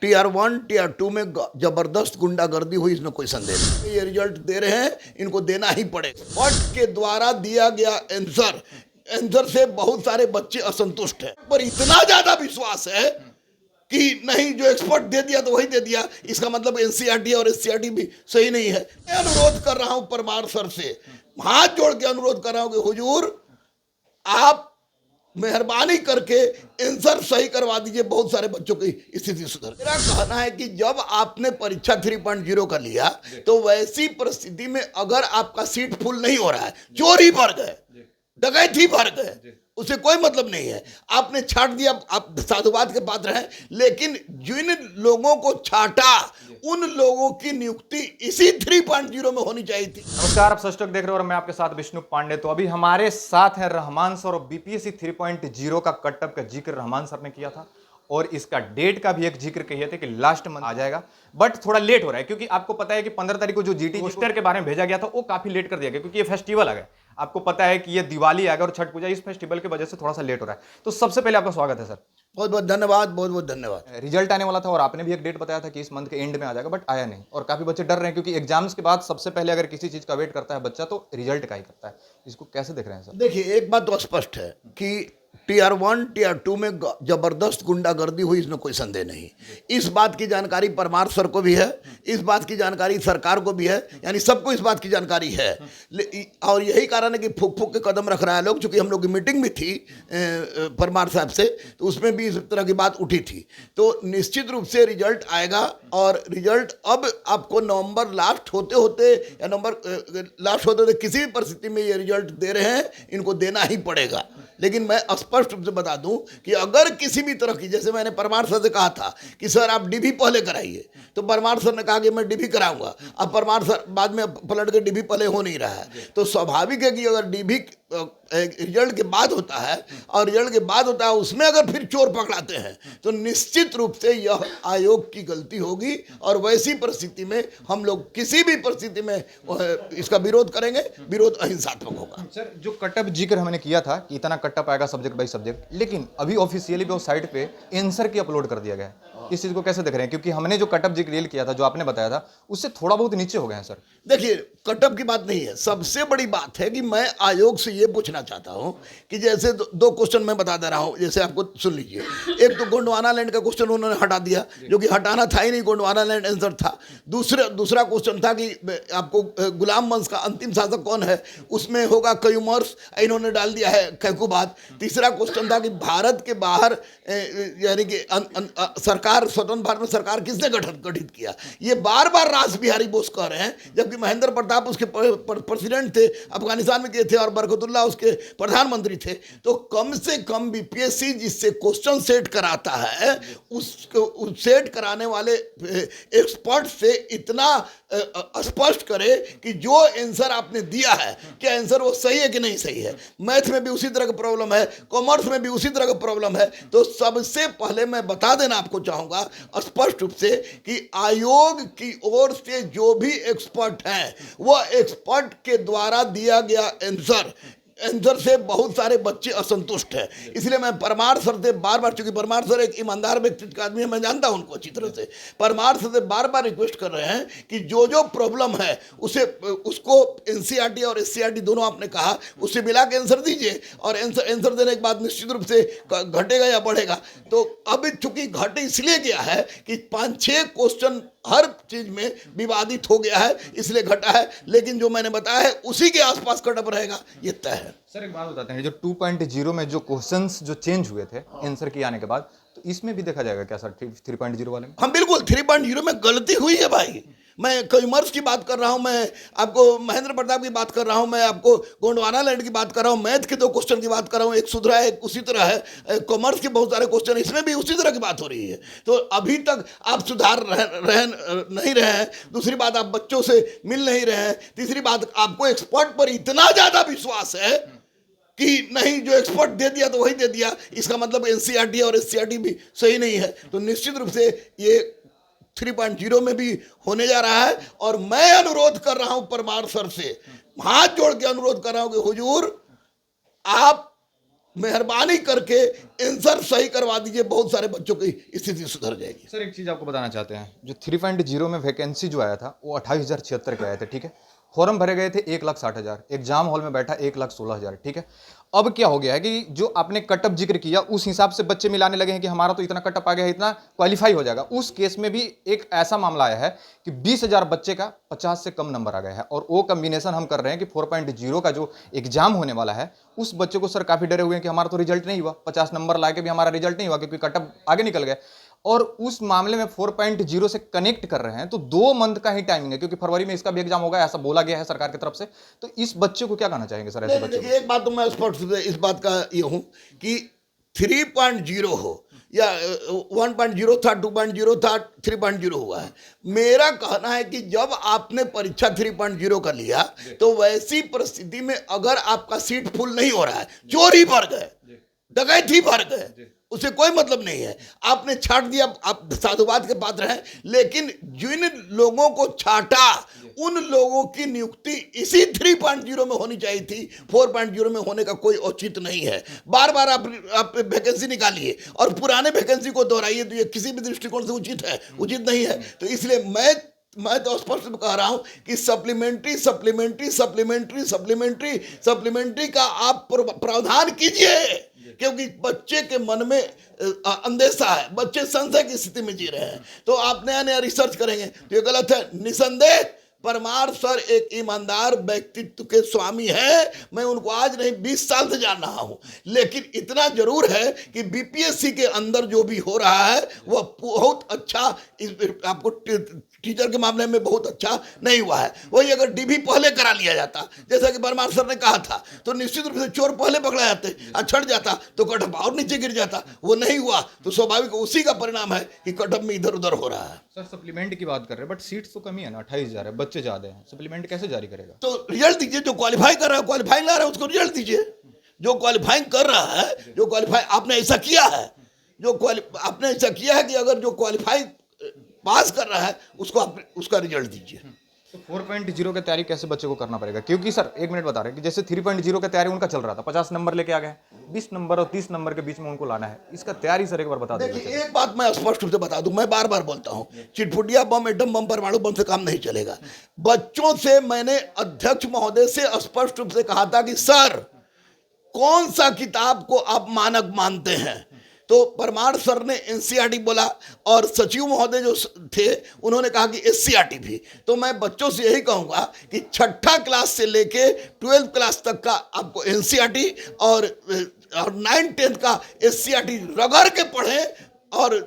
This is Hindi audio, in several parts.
टीआर 1 टीआर 2 में जबरदस्त गुंडागर्दी हुई, इसमें कोई संदेह नहीं। ये रिजल्ट दे रहे हैं, इनको देना ही पड़ेगा। फट के द्वारा दिया गया आंसर से बहुत सारे बच्चे असंतुष्ट हैं, पर इतना ज्यादा विश्वास है कि नहीं, जो एक्सपर्ट दे दिया तो वही दे दिया, इसका मतलब एनसीईआरटी और एससीईआरटी भी सही नहीं है। मैं अनुरोध कर रहा हूं परमार सर से, हाथ जोड़ के अनुरोध कर रहा हूं कि हुजूर आप मेहरबानी करके आंसर सही करवा दीजिए, बहुत सारे बच्चों की स्थिति सुधर। मेरा कहना है कि जब आपने परीक्षा 3.0 का लिया तो वैसी परिस्थिति में अगर आपका सीट फुल नहीं हो रहा है, चोरी भर गए, डकैती भर गए, उसे कोई मतलब नहीं है, आपने छाट दिया, आप साधुवाद के पात्र हैं। लेकिन जिन लोगों को छाटा उन लोगों की नियुक्ति इसी 3.0 में होनी चाहिए थी। नमस्कार, आप सच टॉक देख रहे हो और मैं आपके साथ विष्णु पांडे। तो अभी हमारे साथ हैं रहमान सर और बीपीएससी 3.0 का कटअप का जिक्र रहमान सर ने किया था और इसका डेट का भी एक जिक्र किया था कि लास्ट मंथ आ जाएगा, बट थोड़ा लेट हो रहा है क्योंकि आपको पता है कि 15 तारीख को जो जीटी पोस्टर के बारे में भेजा गया था वो काफी लेट कर दिया गया क्योंकि ये फेस्टिवल आ गया। आपको पता है कि ये दिवाली आ गया और छठ पूजा, इस फेस्टिवल की वजह से थोड़ा सा लेट हो रहा है। तो सबसे पहले आपका स्वागत है सर। बहुत बहुत धन्यवाद, बहुत बहुत धन्यवाद। रिजल्ट आने वाला था और आपने भी एक डेट बताया था कि इस मंथ के एंड में आ जाएगा, बट आया नहीं और काफी बच्चे डर रहे हैं क्योंकि एग्जाम्स के बाद सबसे पहले अगर किसी चीज का वेट करता है बच्चा तो रिजल्ट का ही करता है। इसको कैसे देख रहे हैं सर? देखिए, एक बात तो स्पष्ट है कि टीआर 1 टीआर 2 में जबरदस्त गुंडागर्दी हुई, इसमें कोई संदेह नहीं। इस बात की जानकारी परमार सर को भी है, इस बात की जानकारी सरकार को भी है, यानी सबको इस बात की जानकारी है। और यही कारण है कि फूक फूक के कदम रख रहा है लोग। चूंकि हम लोग की मीटिंग भी थी परमार साहब से, तो उसमें भी इस तरह की बात उठी थी। तो निश्चित रूप से रिजल्ट आएगा और रिजल्ट अब आपको नवंबर लास्ट होते होते या नवंबर लास्ट होते होते किसी भी परिस्थिति में ये रिजल्ट दे रहे हैं, इनको देना ही पड़ेगा। लेकिन मैं स्पष्ट रूप से बता दूं कि अगर किसी भी तरह की, जैसे मैंने परमार सर से कहा था कि सर आप डीबी पहले कराइए, तो परमार सर ने कहा कि मैं डीबी कराऊंगा। अब परमार सर बाद में पलट के डीबी पहले हो नहीं रहा है। तो स्वाभाविक है कि अगर डीबी रिजल्ट के बाद होता है और रिजल्ट के बाद होता है उसमें अगर फिर चोर पकड़ाते हैं तो निश्चित रूप से यह आयोग की गलती होगी और वैसी परिस्थिति में हम लोग किसी भी परिस्थिति में इसका विरोध करेंगे। विरोध अहिंसात्मक होगा। सर, जो कटअप जिक्र हमने किया था कि इतना कटअप आएगा सब्जेक्ट बाई सब्जेक्ट, लेकिन अभी ऑफिशियली भी उस साइट पे आंसर की अपलोड कर दिया गया है। इस चीज को कैसे देख रहे हैं? क्योंकि हमने जो कटअप जिक्र रियल किया था, जो आपने बताया था, उससे थोड़ा बहुत नीचे हो गए हैं सर। देखिए, कटअप की बात नहीं है, सबसे बड़ी बात है कि मैं आयोग से ये पूछना चाहता हूं कि जैसे दो क्वेश्चन मैं बता दे रहा हूं, जैसे आपको सुन लीजिए। एक तो गोंडवाना लैंड का क्वेश्चन उन्होंने हटा दिया, जो कि हटाना था ही नहीं, गोंडवाना लैंड आंसर था। दूसरा क्वेश्चन था कि आपको गुलाम वंश का अंतिम शासक कौन है, उसमें होगा कयूमर्स, इन्होंने डाल दिया है कैकुबाद। तीसरा क्वेश्चन था कि भारत के बाहर यानी कि सरकार, स्वतंत्र भारत में सरकार किसने गठित किया। ये बार बार रास बिहारी बोस कह रहे हैं, जबकि महेंद्र प्रताप उसके प्रेसिडेंट थे, अफगानिस्तान में गए थे, और बरकतुल्ला उसके प्रधानमंत्री थे। तो कम से कम बीपीएससी जिससे क्वेश्चन सेट कराता है, उस सेट कराने वाले एक्सपर्ट से इतना स्पष्ट करे कि जो आंसर आपने दिया है, क्या आंसर वो सही है कि नहीं सही है। मैथ में भी उसी तरह का प्रॉब्लम है, कॉमर्स में भी उसी तरह का प्रॉब्लम है। तो सबसे पहले मैं बता देना आपको चाहूंगा स्पष्ट रूप से कि आयोग की ओर से जो भी एक्सपर्ट हैं, वो एक्सपर्ट के द्वारा दिया गया आंसर से बहुत सारे बच्चे असंतुष्ट हैं। इसलिए मैं परमार सर से बार बार, चूंकि परमार सर एक ईमानदार व्यक्तित्व का आदमी है, मैं जानता हूं उनको अच्छी तरह से, परमार सर से बार बार रिक्वेस्ट कर रहे हैं कि जो प्रॉब्लम है उसको एनसीईआरटी और एससीईआरटी दोनों आपने कहा, उससे मिला के आंसर दीजिए। और आंसर देने के बाद निश्चित रूप से घटेगा या बढ़ेगा। तो अब चूंकि घट इसलिए गया है कि 5-6 क्वेश्चन हर चीज में विवादित हो गया है, इसलिए घटा है। लेकिन जो मैंने बताया है उसी के आसपास कटअप रहेगा, ये तय है। सर, एक बात बताते हैं, जो 2.0 में जो क्वेश्चंस जो चेंज हुए थे आंसर के आने के बाद, तो इसमें भी देखा जाएगा क्या सर 3.0 वाले में? हाँ बिल्कुल, 3.0 में गलती हुई है भाई। मैं कॉमर्स की बात कर रहा हूँ, मैं आपको महेंद्र प्रताप की बात कर रहा हूँ, मैं आपको गोंडवाना लैंड की बात कर रहा हूँ, मैथ के 2 क्वेश्चन की बात कर रहा हूँ, एक सुधरा है, एक उसी तरह है। कॉमर्स के बहुत सारे क्वेश्चन, इसमें भी उसी तरह की बात हो रही है। तो अभी तक आप सुधार नहीं रहे हैं। दूसरी बात, आप बच्चों से मिल नहीं रहे हैं। तीसरी बात, आपको एक्सपर्ट पर इतना ज्यादा विश्वास है कि नहीं, जो एक्सपर्ट दे दिया तो वही दे दिया, इसका मतलब एनसीईआरटी और एससीईआरटी भी सही नहीं है। तो निश्चित रूप से ये 3.0 में भी होने जा रहा है। और मैं अनुरोध कर रहा हूं परमार सर से, हाथ जोड़ के अनुरोध कर रहा हूं कि हुजूर आप मेहरबानी करके आंसर सही करवा दीजिए, बहुत सारे बच्चों की स्थिति सुधर जाएगी। सर एक चीज़ आपको बताना चाहते हैं, जो 3.0 में वैकेंसी जो आया था वो 28,076 के आए थे, ठीक है। फॉर्म भरे गए थे 1,60,000, एग्जाम हॉल में बैठा 1,16,000, ठीक है। अब क्या हो गया है कि जो आपने कटअप जिक्र किया उस हिसाब से बच्चे मिलाने लगे हैं कि हमारा तो इतना कटअप आ गया है, इतना क्वालिफाई हो जाएगा। उस केस में भी एक ऐसा मामला आया है कि 20,000 बच्चे का 50 से कम नंबर आ गया है, और वो कम्बिनेशन हम कर रहे हैं कि 4.0 का जो एग्जाम होने वाला है उस बच्चे को सर काफी डरे हुए हैं कि हमारा तो रिजल्ट नहीं हुआ, 50 नंबर ला के भी हमारा रिजल्ट नहीं हुआ क्योंकि कटअप आगे निकल गए। और उस मामले में 4.0 से कनेक्ट कर रहे हैं, तो 2 मंथ का ही टाइमिंग है क्योंकि फरवरी में इसका भी एग्जाम होगा, ऐसा बोला गया है सरकार की तरफ से। तो इस बच्चे को क्या कहना चाहेंगे सर, ऐसे बच्चे को? देखिए, एक बात तो मैं स्पष्ट रूप से इस बात का ये हूं कि 3.0 हो या 1.0 था, 2.0 था, 3.0 हुआ है। मेरा कहना है कि जब आपने परीक्षा 3.0 का लिया तो वैसी परिस्थिति में अगर आपका सीट फुल नहीं हो रहा है, चोरी भर गए, डकैती भर गए, उसे कोई मतलब नहीं है, आपने छाट दिया, आप साधुवाद के पात्र हैं। लेकिन जिन लोगों को छाटा उन लोगों की नियुक्ति इसी 3.0 में होनी चाहिए थी, 4.0 में होने का कोई औचित्य नहीं है। बार बार आप वैकेंसी निकालिए और पुराने वैकेंसी को दोहराइए, तो ये किसी भी दृष्टिकोण से उचित है, उचित नहीं है। तो इसलिए मैं तो स्पष्ट कह रहा हूं कि सप्लीमेंट्री का आप प्रावधान कीजिए, क्योंकि बच्चे के मन में अंदेशा है, बच्चे संशय की स्थिति में जी रहे हैं। तो आप नया नया रिसर्च करेंगे तो ये गलत है। निसंदेह परमार सर एक ईमानदार व्यक्तित्व के स्वामी है, मैं उनको आज नहीं 20 साल से जान रहा हूं। लेकिन इतना जरूर है कि बीपीएससी के अंदर जो भी हो रहा है वह बहुत अच्छा, आपको टीचर के मामले में बहुत अच्छा नहीं हुआ है। वही अगर डीबी पहले करा लिया जाता, जैसा कि परमार सर ने कहा था, तो निश्चित रूप से चोर पहले पकड़ा जाते, छट जाता तो कटअप और नीचे गिर जाता। वो नहीं हुआ तो स्वाभाविक उसी का परिणाम है कि कटअप में इधर उधर हो रहा है। सर सप्लीमेंट की बात कर रहे हैं, बट सीट्स तो कमी है ना, 28,000 है, बच्चे ज्यादा हैं, सप्लीमेंट कैसे जारी करेगा? तो रिजल्ट दीजिए, जो क्वालिफाई कर रहा है, क्वालिफाई ला रहा है, उसको रिजल्ट दीजिए। जो क्वालिफाइंग कर रहा है, जो क्वालिफाई आपने ऐसा किया है, आपने ऐसा किया है कि अगर जो क्वालिफाई पास कर रहा है उसको आप उसका रिजल्ट दीजिए। तो 4.0 की तैयारी कैसे बच्चे को करना पड़ेगा? क्योंकि सर एक मिनट बता रहे हैं कि जैसे 3.0 की तैयारी उनका चल रहा था, 50 नंबर लेके आ गए, 20 नंबर और 30 नंबर के बीच में उनको लाना है, इसका तैयारी सर एक बार बता दें। देखिए, एक बात मैं स्पष्ट रूप से बता दूं, मैं बार बार बोलता हूं, चिटपुटिया बम, एटम बम, परमाणु बम से काम नहीं चलेगा। बच्चों से मैंने अध्यक्ष महोदय से स्पष्ट रूप से कहा था कि सर कौन सा किताब को आप मानक मानते हैं? तो परमार सर ने एनसीईआरटी बोला और सचिव महोदय जो थे उन्होंने कहा कि एससीईआरटी भी। तो मैं बच्चों से यही कहूंगा कि 6ठा क्लास से लेके 12th क्लास तक का आपको एनसीईआरटी और 9th 10th का एससीईआरटी रगड़ के पढ़ें और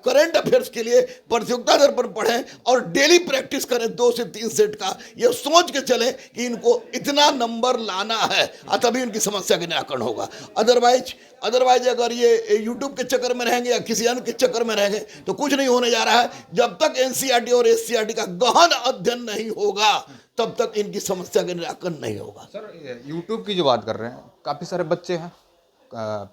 करंट अफेयर्स के लिए प्रतियोगिता दर पर पढ़ें और डेली प्रैक्टिस करें 2 से 3 सेट का, ये सोच के चलें कि इनको इतना नंबर लाना है, तभी उनकी समस्या का निराकरण होगा। अदरवाइज अगर ये यूट्यूब के चक्कर में रहेंगे या किसी अन्य के चक्कर में रहेंगे तो कुछ नहीं होने जा रहा है। जब तक एनसीईआरटी और एससीईआरटी का गहन अध्ययन नहीं होगा तब तक इनकी समस्या का निराकरण नहीं होगा। सर यूट्यूब की जो बात कर रहे हैं, काफ़ी सारे बच्चे हैं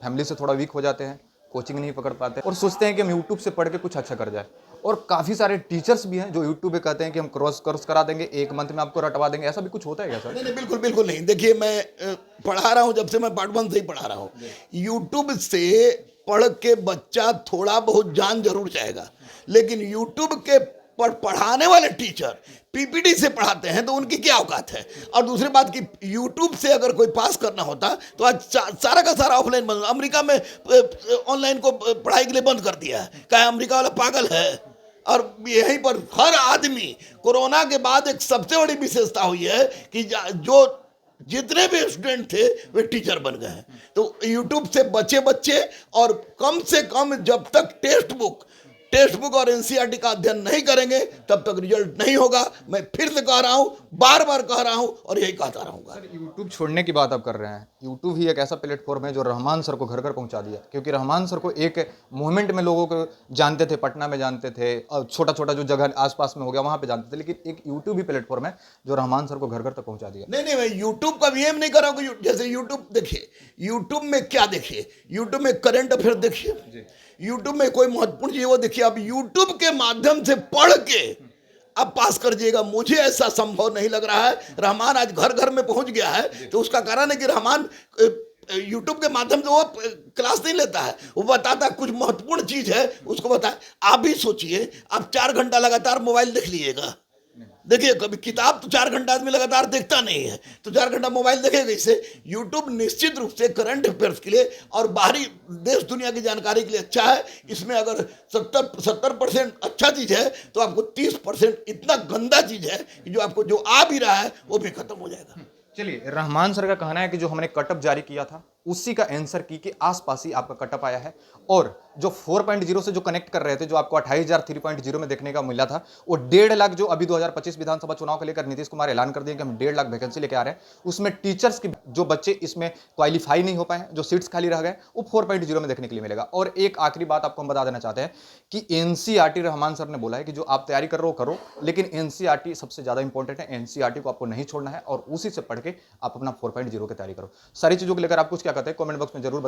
फैमिली से थोड़ा वीक हो जाते हैं, कोचिंग नहीं पकड़ पाते और सोचते हैं कि हम यूट्यूब से पढ़ के कुछ अच्छा कर जाए, और काफ़ी सारे टीचर्स भी हैं जो यूट्यूब पे कहते हैं कि हम कोर्स करा देंगे, 1 मंथ में आपको रटवा देंगे। ऐसा भी कुछ होता है क्या सर? नहीं, बिल्कुल नहीं। देखिए, मैं पढ़ा रहा हूं, जब से मैं पार्ट 1 से ही पढ़ा रहा हूं। यूट्यूब से पढ़ के बच्चा थोड़ा बहुत जान जरूर जाएगा, लेकिन यूट्यूब के पढ़ाने वाले टीचर पीपीटी से पढ़ाते हैं तो उनकी क्या औकात है। और दूसरी बात कि यूट्यूब से अगर कोई पास करना होता तो आज सारा का सारा ऑफलाइन बंद। अमेरिका में ऑनलाइन को पढ़ाई के लिए बंद कर दिया है, क्या अमेरिका वाला पागल है? और यहीं पर हर आदमी, कोरोना के बाद एक सबसे बड़ी विशेषता हुई है कि जो जितने भी स्टूडेंट थे वे टीचर बन गए हैं। तो यूट्यूब से बच्चे और कम से कम जब तक टेक्स्ट बुक और एनसीईआरटी का अध्ययन नहीं करेंगे तब तक रिजल्ट नहीं होगा। मैं फिर से कह रहा हूं, बार बार कह रहा हूं और यही कहता रहूंगा। सर यूट्यूब छोड़ने की बात आप कर रहे हैं, यूट्यूब ही एक ऐसा प्लेटफॉर्म है जो रहमान सर को घर घर पहुंचा दिया, क्योंकि रहमान सर को एक मोमेंट में लोगों को जानते थे, पटना में जानते थे और छोटा छोटा जो जगह आसपास में हो गया वहां पे जानते थे, लेकिन एक यूट्यूब ही प्लेटफॉर्म है जो रहमान सर को घर घर तक पहुंचा दिया। नहीं, मैं यूट्यूब का भी एम नहीं कर रहा हूं। जैसे यूट्यूब देखिए, यूट्यूब में क्या देखिए, यूट्यूब में करंट अफेयर देखिए, यूट्यूब में कोई महत्वपूर्ण चीज वो देखिए। अब यूट्यूब के माध्यम से पढ़ के अब पास कर जाइएगा, मुझे ऐसा संभव नहीं लग रहा है। रहमान आज घर घर में पहुंच गया है, तो उसका कारण है कि रहमान यूट्यूब के माध्यम से वो क्लास नहीं लेता है, वो बताता है कुछ महत्वपूर्ण चीज है उसको बताए। आप भी सोचिए, आप 4 घंटा लगातार मोबाइल देख लीजिएगा, देखिए कभी किताब तो 4 घंटा आदमी लगातार देखता नहीं है, तो 4 घंटा मोबाइल देखेगा इससे। यूट्यूब निश्चित रूप से करंट अफेयर्स के लिए और बाहरी देश दुनिया की जानकारी के लिए अच्छा है। इसमें अगर 70% अच्छा चीज है तो आपको 30% इतना गंदा चीज है कि जो आपको जो आ भी रहा है वो भी खत्म हो जाएगा। चलिए, रहमान सर का कहना है कि जो हमने कटअप जारी किया था उसी का आंसर की के आसपास ही आपका कटअप आया है, और जो 4.0 से जो कनेक्ट कर रहे थे, जो आपको 28,000 3.0 में देखने का मिला था, वो 1.5 लाख जो अभी 2025 विधानसभा चुनाव को लेकर नीतीश कुमार ऐलान कर दिए कि हम 1.5 लाख वैकेंसी लेके आ रहे हैं, उसमें टीचर्स की जो बच्चे इसमें क्वालिफाई नहीं हो पाए, जो सीट्स खाली रह गए, वो 4.0 में देखने के लिए मिलेगा। और एक आखिरी बात आपको हम बता देना चाहते हैं कि एनसीईआरटी, रहमान सर ने बोला है कि जो आप तैयारी कर रहे हो करो, लेकिन एनसीईआरटी सबसे ज्यादा इंपॉर्टेंट है, एनसीईआरटी को आपको नहीं छोड़ना है और उसी से पढ़ के आप अपना 4.0 की तैयारी करो। सारी चीजों को लेकर आप कुछ क्या कहते हैं कमेंट बॉक्स में जरूर